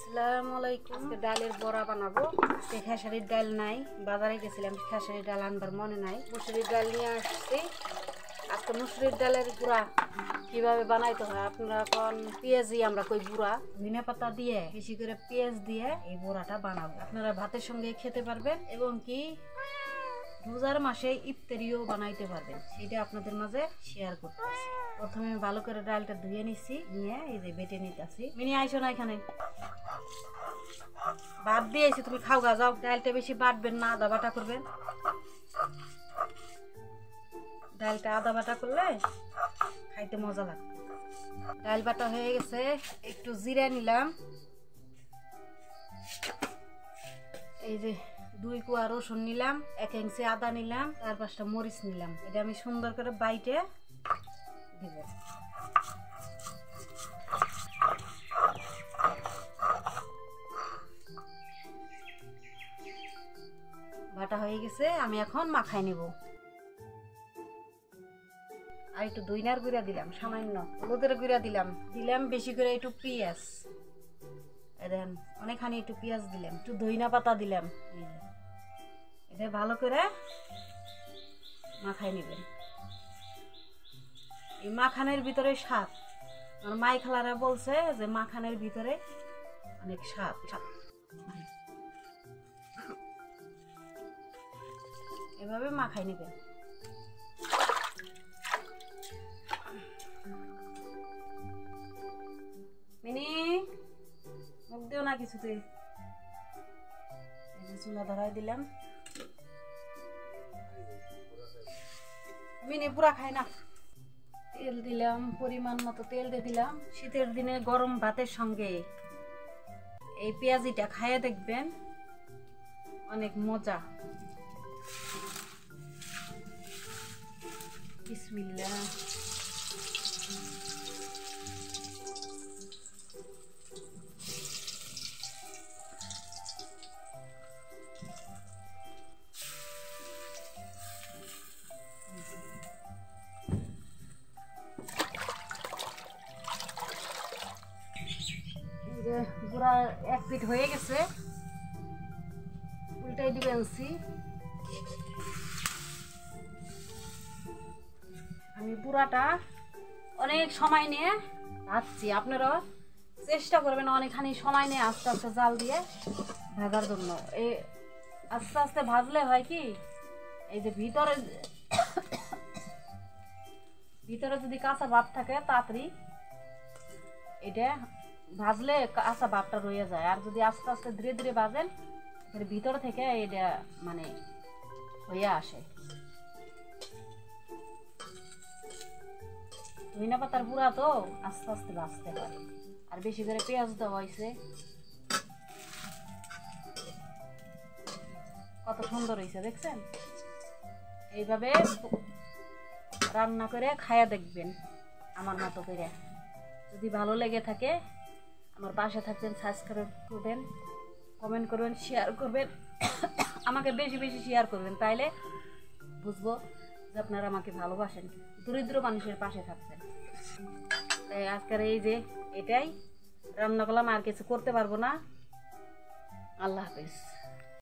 আসসালামু আলাইকুম। ডালের বড়া বানাবো। খেসারির ডাল নাই, বাজারে গেছিলাম, খেসারির ডাল আনবার মনে নাই, মুসুরির ডাল নিয়ে আসছি। আজকে মুসুরির ডালের গুঁড়া কিভাবে বানাইতে হয় আপনারা এখন পেঁয়াজই আমরা কই গুঁড়া ধনে পাতা দিয়ে বেশি করে পেঁয়াজ দিয়ে এই বড়াটা বানাবো। আপনারা ভাতের সঙ্গে খেতে পারবেন এবং কি রোজার মাসে ইফতারিও বানাইতে পারবেন, সেটা আপনাদের মাঝে শেয়ার করতেছি। প্রথমে ভালো করে ডালটা ধুয়ে নিচ্ছি, নিয়ে এই যে বেটে নিতেছি। মিনি আইসো না এখানে, বাদ দিয়েছি, তুমি খাও গা যাও। ডালটা বেশি বাটবেন না, আদা বাটা করবেন। ডালটা আদা বাটা করলে খাইতে মজা লাগে। ডাল বাটা হয়ে গেছে, একটু জিরা নিলাম, এই যে 2 কোয়া রসুন নিলাম, 1 ইঞ্চি আদা নিলাম, 4-5টা মরিচ নিলাম। এটা আমি সুন্দর করে বাইটে দিব। বাটা হয়ে গেছে, আমি এখন মাখাই নিব। আর একটু দইনার গুঁড়া দিলাম, সামান্য হলুদের গুঁড়া দিলাম, বেশি করে একটু পেঁয়াজ, দেখেন অনেকখানি একটু পেঁয়াজ দিলাম, একটু ধইনা পাতা দিলাম। এটা ভালো করে মাখাই নেবেন। এই মাখানের ভিতরে স্বাদ, আমার মাই খালারা বলছে যে মাখানের ভিতরে অনেক স্বাদ। এভাবে মাখাই নেবেন। মিনি মুখ দিও না কিছুতে। চুলা ধরাই দিলাম। মিনি পুরা খাই না। তেল দিলাম, পরিমাণ মতো তেল দিয়ে দিলাম। শীতের দিনে গরম ভাতের সঙ্গে এই পেঁয়াজিটা খাইয়ে দেখবেন, অনেক মজা। বিসমিল্লাহ। পুরা 1 পিঠ হয়ে গেছে, উল্টাই দিবেন। আমি পুরাটা অনেক সময় নিয়ে ভাজছি, আপনারা চেষ্টা করবেন অনেকখানি সময় নিয়ে আস্তে আস্তে জাল দিয়ে ভাজার জন্য। এই আস্তে আস্তে ভাজলে হয় কি, এই যে ভিতরে যদি কাঁচা ভাব থাকে তাড়াতাড়ি এটা ভাজলে কাঁচা ভাবটা রয়ে যায়। আর যদি আস্তে আস্তে ধীরে ধীরে ভাজেন, ভিতর থেকে এটা মানে হয়ে আসে। ধনিয়া পাতার গুঁড়া তো আস্তে আস্তে ভাজতে হয়। আর বেশি করে পেঁয়াজ দেওয়া হয়েছে, কত সুন্দর হয়েছে দেখছেন। এইভাবে রান্না করে খায়া দেখবেন আমার মতো করে। যদি ভালো লেগে থাকে আমার পাশে থাকবেন, সাবস্ক্রাইব করবেন, কমেন্ট করবেন, শেয়ার করবেন। আমাকে বেশি বেশি শেয়ার করবেন, তাইলে বুঝবো যে আপনারা আমাকে ভালোবাসেন, দরিদ্র মানুষের পাশে থাকবেন। তাই আজকের এই যে এটাই রান্না করলাম, আর কিছু করতে পারবো না। আল্লাহ হাফেজ।